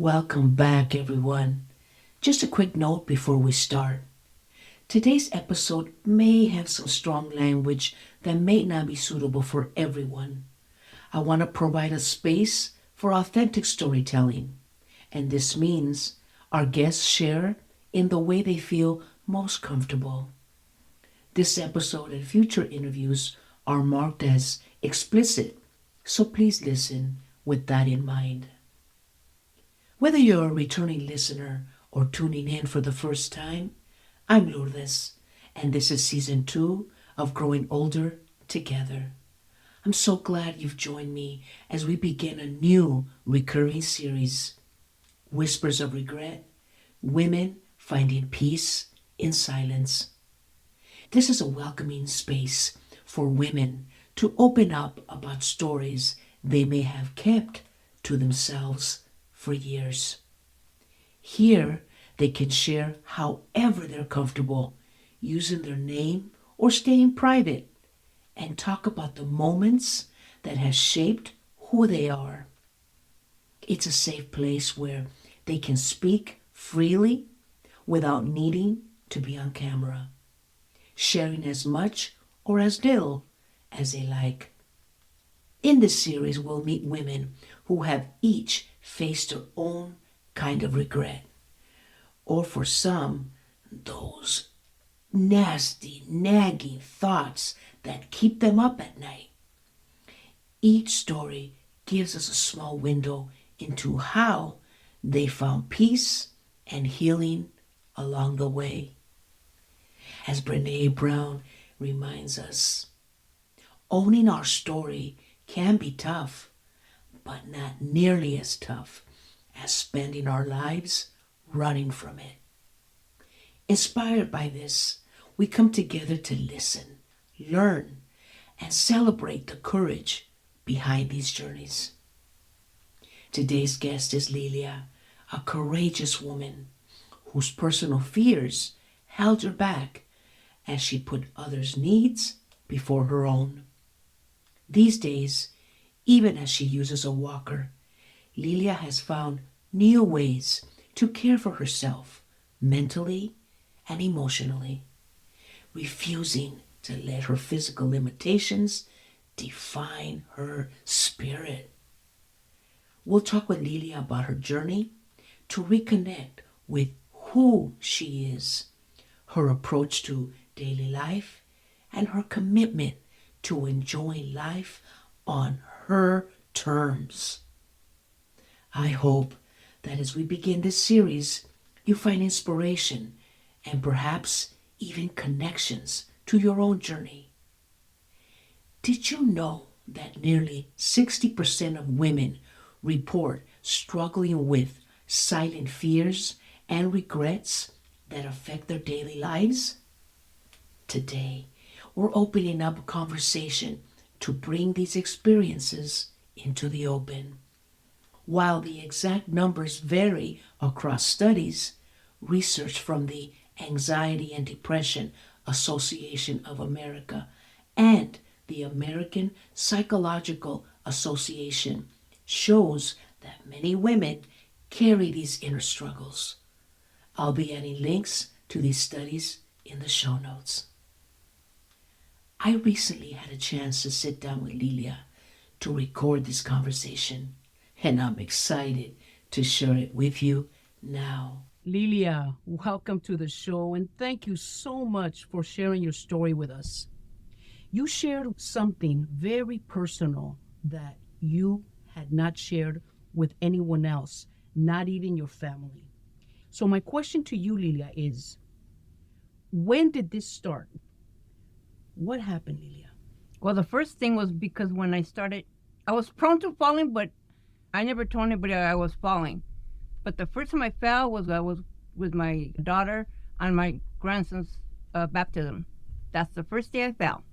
Welcome back, everyone. Just a quick note before we start. Today's episode may have some strong language that may not be suitable for everyone. I want to provide a space for authentic storytelling, and this means our guests share in the way they feel most comfortable. This episode and future interviews are marked as explicit, so please listen with that in mind. Whether you're a returning listener or tuning in for the first time, I'm Lourdes, and this is season 2 of Growing Older Together. I'm so glad you've joined me as we begin a new recurring series, Whispers of Regret, Women Finding Peace in Silence. This is a welcoming space for women to open up about stories they may have kept to themselves for years. Here, they can share however they're comfortable, using their name or staying private, and talk about the moments that have shaped who they are. It's a safe place where they can speak freely without needing to be on camera, sharing as much or as little as they like. In this series, we'll meet women who have each faced their own kind of regret, or for some, those nasty, nagging thoughts that keep them up at night. Each story gives us a small window into how they found peace and healing along the way. As Brené Brown reminds us, owning our story can be tough, but not nearly as tough as spending our lives running from it. Inspired by this, we come together to listen, learn, and celebrate the courage behind these journeys. Today's guest is Lilia, a courageous woman whose personal fears held her back as she put others' needs before her own. These days, even as she uses a walker, Lilia has found new ways to care for herself mentally and emotionally, refusing to let her physical limitations define her spirit. We'll talk with Lilia about her journey to reconnect with who she is, her approach to daily life, and her commitment to enjoying life on her terms. I hope that as we begin this series, you find inspiration and perhaps even connections to your own journey. Did you know that nearly 60% of women report struggling with silent fears and regrets that affect their daily lives? Today, we're opening up a conversation to bring these experiences into the open. While the exact numbers vary across studies, research from the Anxiety and Depression Association of America and the American Psychological Association shows that many women carry these inner struggles. I'll be adding links to these studies in the show notes. I recently had a chance to sit down with Lilia to record this conversation, and I'm excited to share it with you now. Lilia, welcome to the show, and thank you so much for sharing your story with us. You shared something very personal that you had not shared with anyone else, not even your family. So my question to you, Lilia, is when did this start? What happened, Lilia? Well, the first thing was because when I started, I was prone to falling, but I never told anybody I was falling. But the first time I fell was I was with my daughter on my grandson's baptism. That's the first day I fell.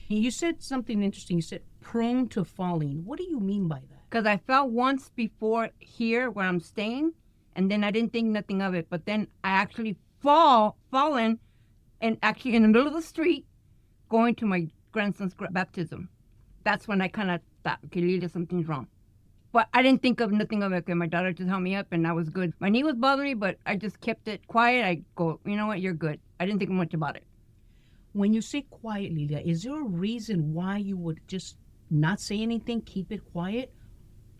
You said something interesting. You said prone to falling. What do you mean by that? Because I fell once before here where I'm staying, and then I didn't think nothing of it. But then I actually fallen, and actually in the middle of the street, going to my grandson's baptism. That's when I kind of thought, okay, Lilia, something's wrong. But I didn't think of nothing of it. Okay, my daughter just held me up and I was good. My knee was bothering me, but I just kept it quiet. I go, you know what, you're good. I didn't think much about it. When you say quiet, Lilia, is there a reason why you would just not say anything, keep it quiet?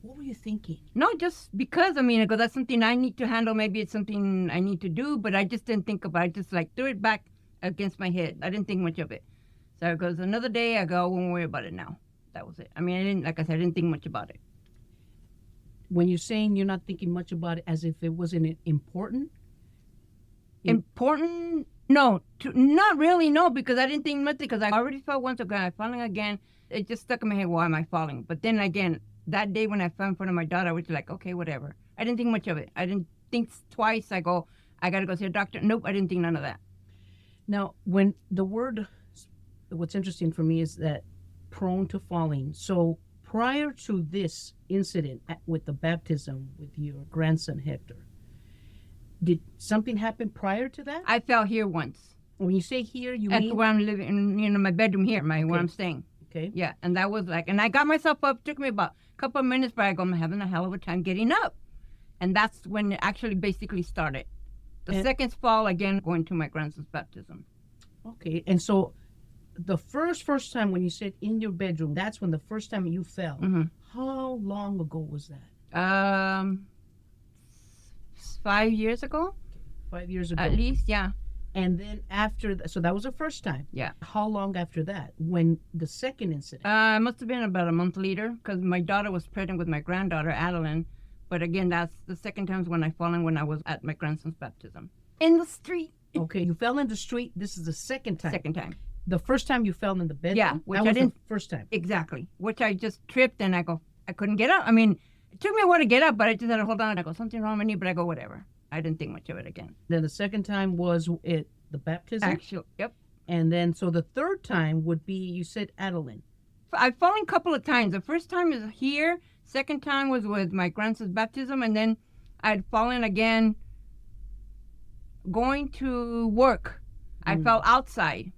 What were you thinking? No, just because, I mean, I go, that's something I need to handle. Maybe it's something I need to do, but I just didn't think about it. I just like threw it back against my head. I didn't think much of it. So it goes, another day, I go, I won't worry about it now. That was it. I mean, I didn't, like I said, I didn't think much about it. When you're saying you're not thinking much about it as if it wasn't important? Important? No, not really, no, because I didn't think much because I already fell once ago. I falling again. It just stuck in my head, why am I falling? But then again, that day when I fell in front of my daughter, I was like, okay, whatever. I didn't think much of it. I didn't think twice. I go, I got to go see a doctor. Nope, I didn't think none of that. Now, when the word, what's interesting for me is that prone to falling. So prior to this incident with the baptism with your grandson, Hector, did something happen prior to that? I fell here once. When you say here, you At mean? where I'm living, in my bedroom here, where Okay. I'm staying. Okay. Yeah, and that was like, and I got myself up. Took me about a couple of minutes, but I go, I'm having a hell of a time getting up. And that's when it actually basically started. The And- second fall, again, going to my grandson's baptism. Okay. And so the first time when you said in your bedroom, that's when the first time you fell. Mhm. How long ago was that? 5 years ago, 5 years ago. at least, yeah. And then after that, so that was the first time. Yeah. How long after that? When the second incident? It must have been about a month later because my daughter was pregnant with my granddaughter, Adeline. But again, that's the second time when I fallen when I was at my grandson's baptism. In the street. Okay, you fell in the street. This is the second time. Second time. The first time you fell in the bedroom? Yeah, which that I was didn't- the first time. Exactly. Which I just tripped and I go, I couldn't get up. I mean, it took me a while to get up, but I just had to hold on. I go, something wrong with me, but I go, whatever. I didn't think much of it again. Then the second time was it the baptism? Actually, yep. And then, so the third time would be, you said Adeline. I've fallen a couple of times. The first time is here. Second time was with my grandson's baptism. And then I'd fallen again going to work. I fell outside.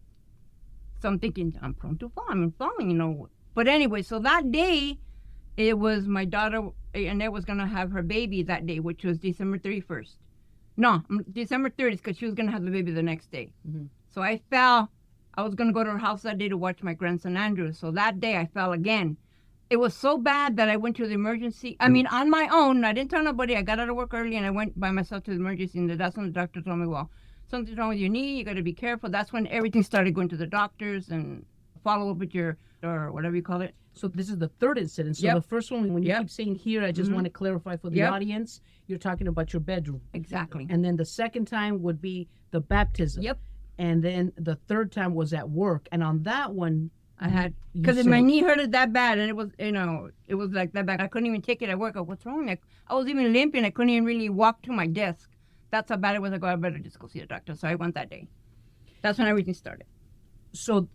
So I'm thinking, I'm prone to fall. I'm falling, you know. But anyway, so that day, it was my daughter, Annette was going to have her baby that day, which was December 31st. No, December 30th, because she was going to have the baby the next day. Mhm. So I fell. I was going to go to her house that day to watch my grandson, Andrew. So that day, I fell again. It was so bad that I went to the emergency. I mean, on my own. I didn't tell nobody. I got out of work early, and I went by myself to the emergency. And that's when the doctor told me, well, something's wrong with your knee. You got to be careful. That's when everything started going to the doctors and follow up with your, or whatever you call it. So this is the third incident. So Yep. the first one, when you Yep. keep saying here, I just Mhm. want to clarify for the Yep. audience, you're talking about your bedroom. Exactly. And then the second time would be the baptism. Yep. And then the third time was at work. And on that one, I had, you because said- my knee hurted that bad, and it was, you know, it was like that bad. I couldn't even take it at work. I go, what's wrong? I was even limping. I couldn't even really walk to my desk. That's how bad it was. I go, I better just go see a doctor. So I went that day. That's when everything started. So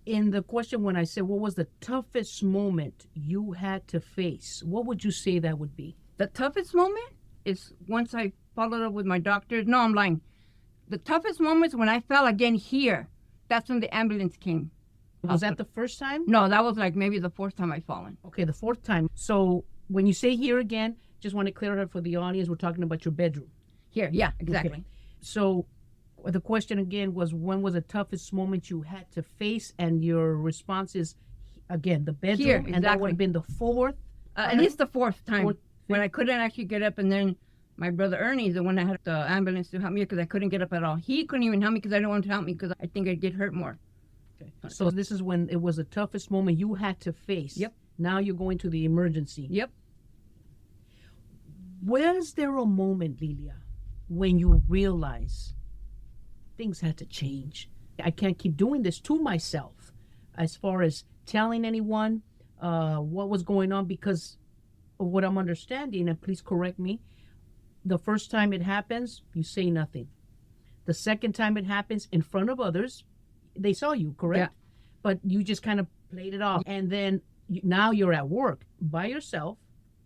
in the question, when I said, what was the toughest moment you had to face? What would you say that would be? The toughest moment is once I followed up with my doctor. No, I'm lying. The toughest moment is when I fell again here. That's when the ambulance came. Was that the first time? No, that was like maybe the fourth time I'd fallen. Okay, the fourth time. So when you say here again, just want to clear it up for the audience, we're talking about your bedroom. Here, yeah, exactly. Okay. So the question again was, when was the toughest moment you had to face? And your response is, again, the bedroom. Here, And that exactly. would have been the fourth. At least the fourth time Fourth, when I couldn't actually get up, and then my brother Ernie is the one that had the ambulance to help me because I couldn't get up at all. He couldn't even help me because I didn't want him to help me because I think I'd get hurt more. Okay. So this is when it was the toughest moment you had to face. Yep. Now you're going to the emergency. Yep. Was there a moment, Lilia, when you realize things had to change? I can't keep doing this to myself as far as telling anyone what was going on, because of what I'm understanding, and please correct me, the first time it happens, you say nothing. The second time it happens in front of others, they saw you, correct? Yeah. But you just kind of played it off. And then now you're at work by yourself.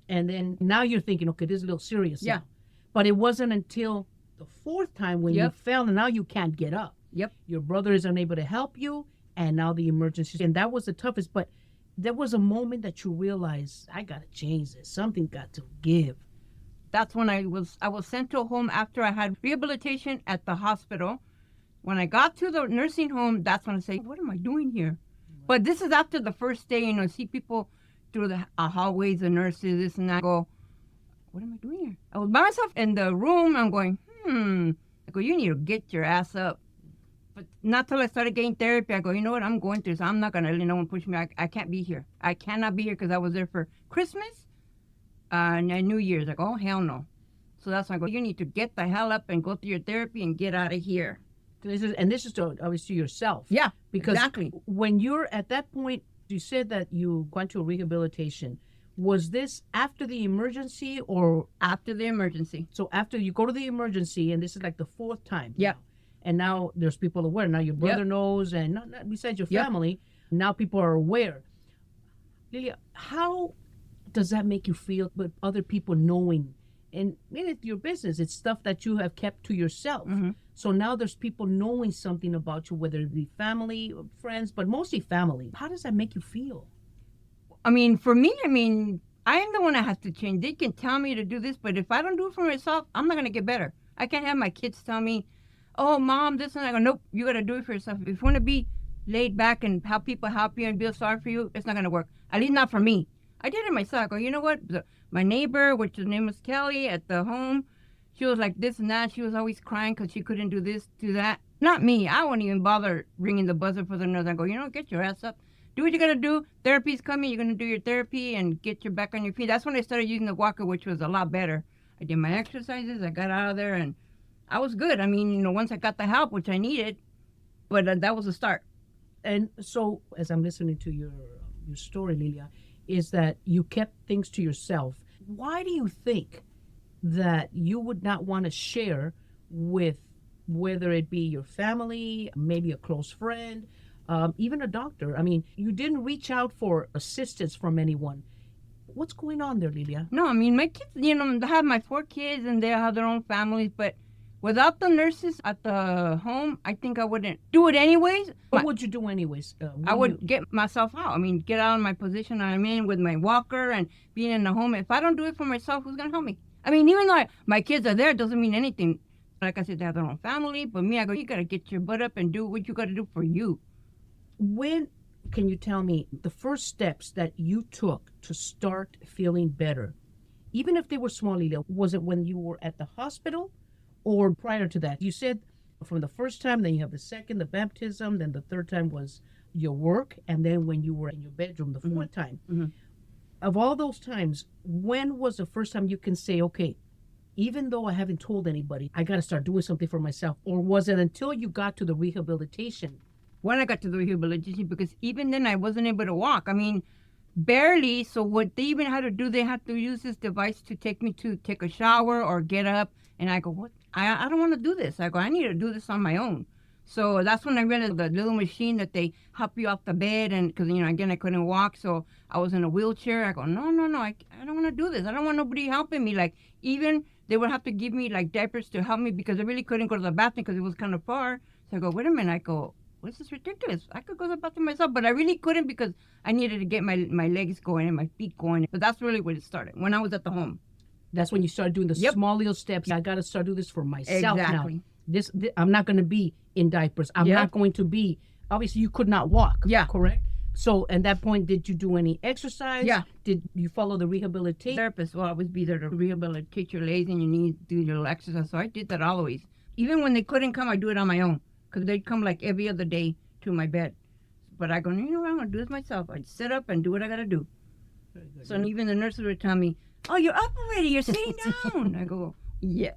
And then now you're thinking, okay, this is a little serious Yeah. now. But it wasn't until the fourth time when you Yep. fell and now you can't get up. Yep. Your brother is unable to help you, and now the emergency. And that was the toughest. But there was a moment that you realized, I got to change this. Something got to give. That's when I was sent to a home after I had rehabilitation at the hospital. When I got to the nursing home, that's when I say, what am I doing here? But this is after the first day, see people through the hallways, the nurses, this and that. I go, what am I doing here? I was by myself in the room. I'm going, I go, you need to get your ass up. But not till I started getting therapy, I go, you know what? I'm going through this. I'm not going to let no one push me. I can't be here. I cannot be here because I was there for Christmas and New Year's. I go, oh, hell no. So that's why I go, you need to get the hell up and go through your therapy and get out of here. This is to, obviously, yourself. Yeah, because exactly. When you're at that point, you said that you went to a rehabilitation. Was this after the emergency or? After the emergency. So after you go to the emergency, and this is like the 4th time. Yeah. Now, and now there's people aware. Now your brother knows, and not besides your family, now people are aware. Lilia, how does that make you feel with other people knowing? And it's your business. It's stuff that you have kept to yourself. Mm-hmm. So now there's people knowing something about you, whether it be family or friends, but mostly family. How does that make you feel? For me, I am the one that has to change. They can tell me to do this, but if I don't do it for myself, I'm not going to get better. I can't have my kids tell me, oh, Mom, this and that. I go, nope, you got to do it for yourself. If you want to be laid back and have people help you and feel sorry for you, it's not going to work. At least not for me. I did it myself. I go, you know what? My neighbor, which his name was Kelly, at the home, she was like this and that. She was always crying because she couldn't do this, do that. Not me. I wouldn't even bother ringing the buzzer for the nurse. I go, get your ass up. Do what you got to do. Therapy's coming. You're going to do your therapy and get your back on your feet. That's when I started using the walker, which was a lot better. I did my exercises. I got out of there, and I was good. Once I got the help, which I needed, but that was the start. And so, as I'm listening to your story, Lilia, is that you kept things to yourself. Why do you think that you would not want to share with, whether it be your family, maybe a close friend, even a doctor? You didn't reach out for assistance from anyone. What's going on there, Lilia? No, my kids, I have my 4 kids and they have their own families, but without the nurses at the home, I think I wouldn't do it anyways. What would you do anyways? I would get myself out. Get out of my position I'm in with my walker and being in the home. If I don't do it for myself, who's going to help me? Even though my kids are there, it doesn't mean anything. Like I said, they have their own family, but me, I go, you got to get your butt up and do what you got to do for you. When can you tell me the first steps that you took to start feeling better? Even if they were small, Lilia, was it when you were at the hospital or prior to that? You said from the first time, then you have the second, the baptism, then the 3rd time was your work, and then when you were in your bedroom, the 4th time. Mm-hmm. Of all those times, when was the first time you can say, okay, even though I haven't told anybody, I got to start doing something for myself? Or was it until you got to the rehabilitation? When I got to the rehabilitation, because even then I wasn't able to walk. Barely. So what they even had to do, they had to use this device to take me to take a shower or get up. And I go, what? I don't want to do this. I go, I need to do this on my own. So that's when I realized the little machine that they help you off the bed. And because, again, I couldn't walk. So I was in a wheelchair. I go, no, I don't want to do this. I don't want nobody helping me. Like, even they would have to give me like diapers to help me because I really couldn't go to the bathroom because it was kind of far. So I go, wait a minute. I go, this is ridiculous. I could go to the bathroom myself, but I really couldn't because I needed to get my legs going and my feet going. But that's really where it started, when I was at the home. That's when you started doing the small little steps. I got to start doing this for myself now. This I'm not going to be in diapers. I'm not going to be, obviously you could not walk. Yeah. Correct? So at that point, did you do any exercise? Yeah. Did you follow the rehabilitation? Therapist will always be there to rehabilitate your legs and you need to do your little exercise. So I did that always. Even when they couldn't come, I do it on my own. Because they'd come like every other day to my bed. But I go, what, I'm going to do this myself. I'd sit up and do what I got to do. So even the nurses would tell me, oh, you're up already. You're sitting down. I go, yes.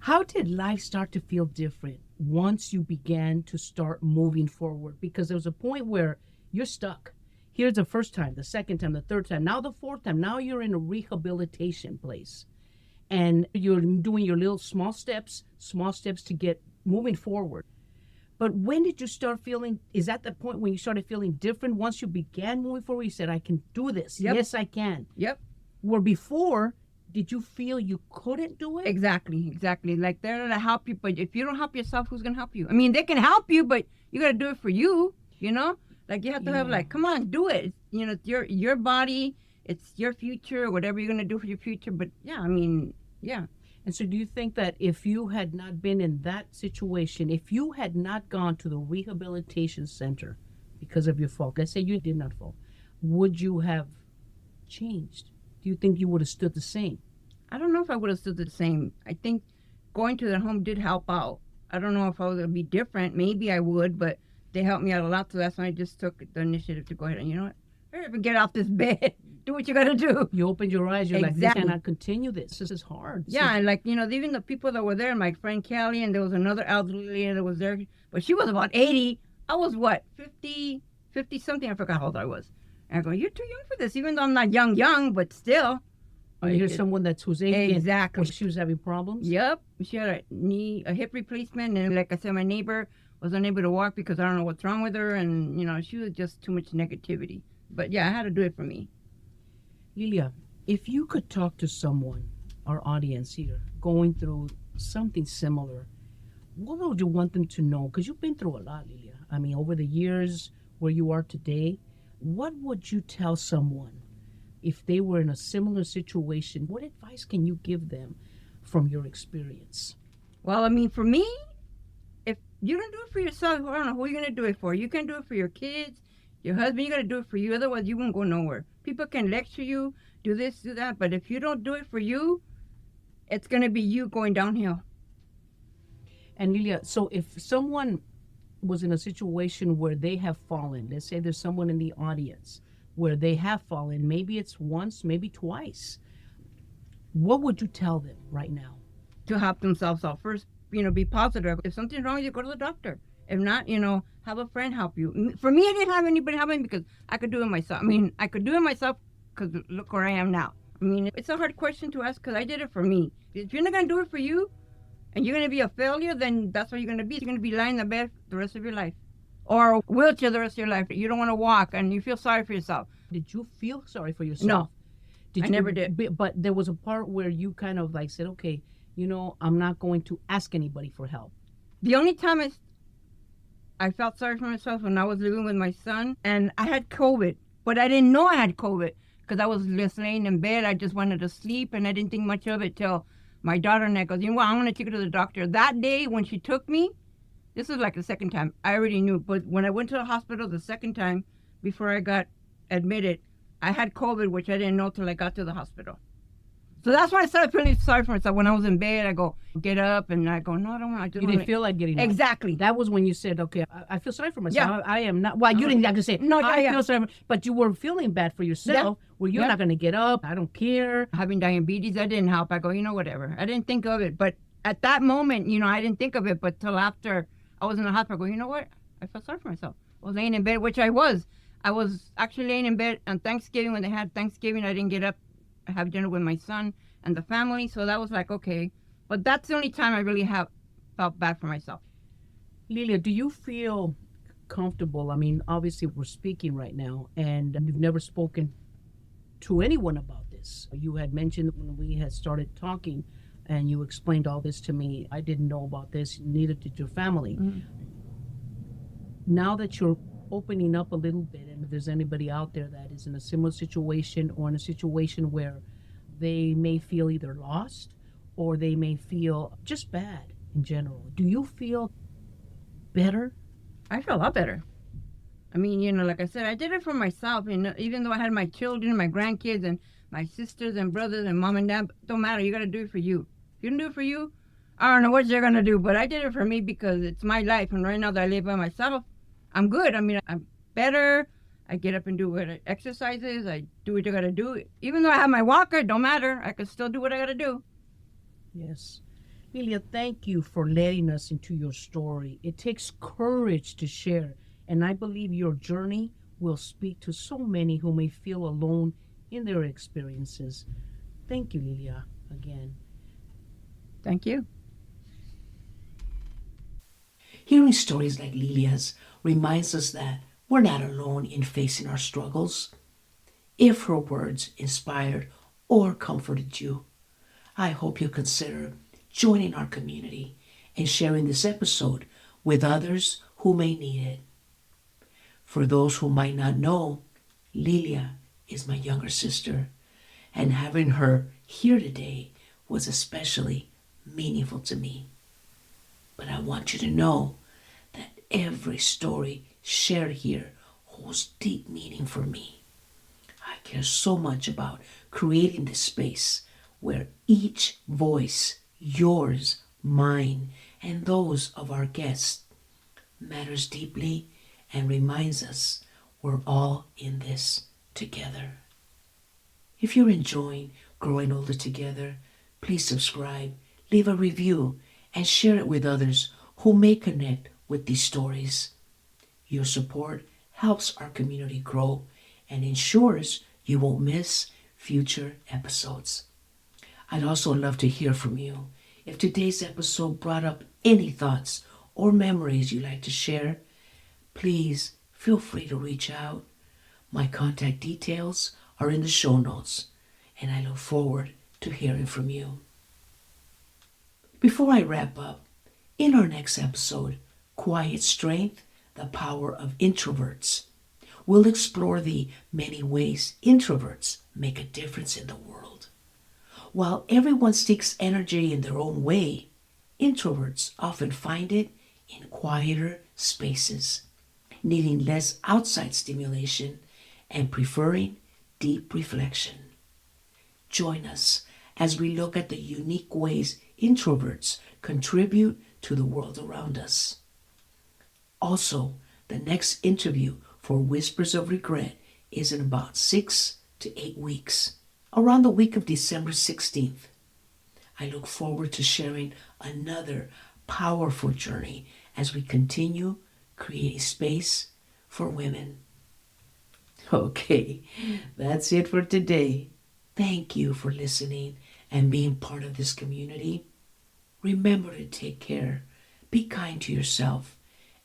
How did life start to feel different once you began to start moving forward? Because there was a point where you're stuck. Here's the first time, the second time, the 3rd time, now the 4th time. Now you're in a rehabilitation place. And you're doing your little small steps to get moving forward. But when did you start feeling, is that the point when you started feeling different? Once you began moving forward, you said, I can do this. Yep. Yes, I can. Yep. Where before, did you feel you couldn't do it? Exactly. Like they're to help you, but if you don't help yourself, who's going to help you? They can help you, but you got to do it for you, Like you have to have like, come on, do it. You know, it's your body, it's your future, whatever you're gonna do for your future. But yeah, I mean, yeah. And so do you think that if you had not been in that situation, if you had not gone to the rehabilitation center because of your fault, let's say you did not fall, would you have changed? Do you think you would have stood the same? I don't know if I would have stood the same. I think going to their home did help out. I don't know if I was gonna be different. Maybe I would, but they helped me out a lot. So that's when I just took the initiative to go ahead and, you know what? Hurry up and get off this bed. Do what you gotta do. You opened your eyes. You're Exactly. like, I cannot continue this. This is hard. Yeah, and like, you know, even the people that were there, my friend Kelly, and there was another elderly lady that was there, but she was about 80. I was what, 50 something? I forgot how old I was. And I go, you're too young for this, even though I'm not young, but still. Oh, you hear someone that's who's 80. Exactly. And she was having problems? Yep. She had a hip replacement, and like I said, my neighbor was unable to walk because I don't know what's wrong with her, and, you know, she was just too much negativity. But yeah, I had to do it for me. Lilia, if you could talk to someone, our audience here, going through something similar, what would you want them to know? Because you've been through a lot, Lilia. I mean, over the years where you are today, what would you tell someone if they were in a similar situation? What advice can you give them from your experience? Well, I mean, for me, if you don't do it for yourself, I don't know who you're going to do it for. You can do it for your kids, your husband, you got to do it for you. Otherwise, you won't go nowhere. People can lecture you, do this, do that. But if you don't do it for you, it's going to be you going downhill. And Lilia, so if someone was in a situation where they have fallen, let's say there's someone in the audience where they have fallen, maybe it's once, maybe twice, what would you tell them right now? To help themselves out. First, you know, be positive. If something's wrong with you, go to the doctor. If not, you know, have a friend help you. For me, I didn't have anybody help me because I could do it myself. I mean, I could do it myself because look where I am now. I mean, it's a hard question to ask because I did it for me. If you're not going to do it for you and you're going to be a failure, then that's what you're going to be. You're going to be lying in bed the rest of your life or a wheelchair the rest of your life. You don't want to walk and you feel sorry for yourself. Did you feel sorry for yourself? No, I never did. But there was a part where you kind of like said, okay, you know, I'm not going to ask anybody for help. The only time I felt sorry for myself when I was living with my son, and I had COVID, but I didn't know I had COVID because I was just laying in bed. I just wanted to sleep, and I didn't think much of it till my daughter and I goes, you know what, I'm going to take her to the doctor. That day when she took me, this is like the second time. I already knew, but when I went to the hospital the second time before I got admitted, I had COVID, which I didn't know till I got to the hospital. So that's why I started feeling sorry for myself. When I was in bed, I go, get up, and I go, no, I don't want to. You didn't feel like getting up. Exactly. That was when you said, okay, I feel sorry for myself. Yeah. I am not, well, you didn't have to say, No, I yeah. feel sorry, but you were feeling bad for yourself, where you're Yeah. not going to get up, I don't care. Having diabetes, that didn't help. I go, you know, whatever. I didn't think of it. But at that moment, you know, I didn't think of it. But till after I was in the hospital, I go, you know what? I felt sorry for myself. I was laying in bed, which I was. I was actually laying in bed on Thanksgiving. When they had Thanksgiving, I didn't get up. I have dinner with my son and the family. So that was like, okay. But that's the only time I really have felt bad for myself. Lilia, do you feel comfortable? I mean, obviously we're speaking right now, and you've never spoken to anyone about this. You had mentioned when we had started talking and you explained all this to me, I didn't know about this, neither did your family. Mm-hmm. Now that you're opening up a little bit, and if there's anybody out there that is in a similar situation or in a situation where they may feel either lost or they may feel just bad in general, do you feel better? I feel a lot better. I mean, you know, like I said, I did it for myself. And even though I had my children, my grandkids, and my sisters and brothers and mom and dad, don't matter. You got to do it for you. If you don't do it for you, I don't know what you're going to do. But I did it for me because it's my life. And right now that I live by myself, I'm good. I mean, I'm better. I get up and do what exercises. I do what I got to do. Even though I have my walker, don't matter. I can still do what I got to do. Yes. Lilia, thank you for letting us into your story. It takes courage to share, and I believe your journey will speak to so many who may feel alone in their experiences. Thank you, Lilia, again. Thank you. Hearing stories like Lilia's reminds us that we're not alone in facing our struggles. If her words inspired or comforted you, I hope you consider joining our community and sharing this episode with others who may need it. For those who might not know, Lilia is my younger sister, and having her here today was especially meaningful to me. But I want you to know that every story shared here holds deep meaning for me. I care so much about creating this space where each voice, yours, mine, and those of our guests, matters deeply and reminds us we're all in this together. If you're enjoying Growing Older Together, please subscribe, leave a review, and share it with others who may connect with these stories. Your support helps our community grow and ensures you won't miss future episodes. I'd also love to hear from you. If today's episode brought up any thoughts or memories you'd like to share, please feel free to reach out. My contact details are in the show notes, and I look forward to hearing from you. Before I wrap up, in our next episode, Quiet Strength, the Power of Introverts, we'll explore the many ways introverts make a difference in the world. While everyone seeks energy in their own way, introverts often find it in quieter spaces, needing less outside stimulation and preferring deep reflection. Join us as we look at the unique ways introverts contribute to the world around us. Also, the next interview for Whispers of Regret is in about 6 to 8 weeks, around the week of December 16th. I look forward to sharing another powerful journey as we continue creating space for women. Okay, that's it for today. Thank you for listening and being part of this community. Remember to take care, be kind to yourself,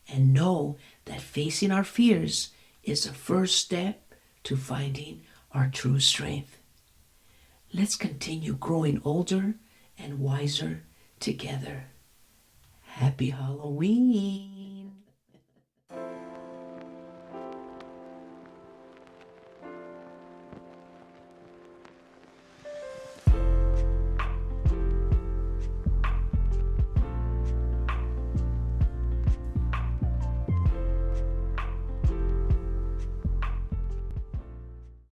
and know that facing our fears is the first step to finding our true strength. Let's continue growing older and wiser together. Happy Halloween!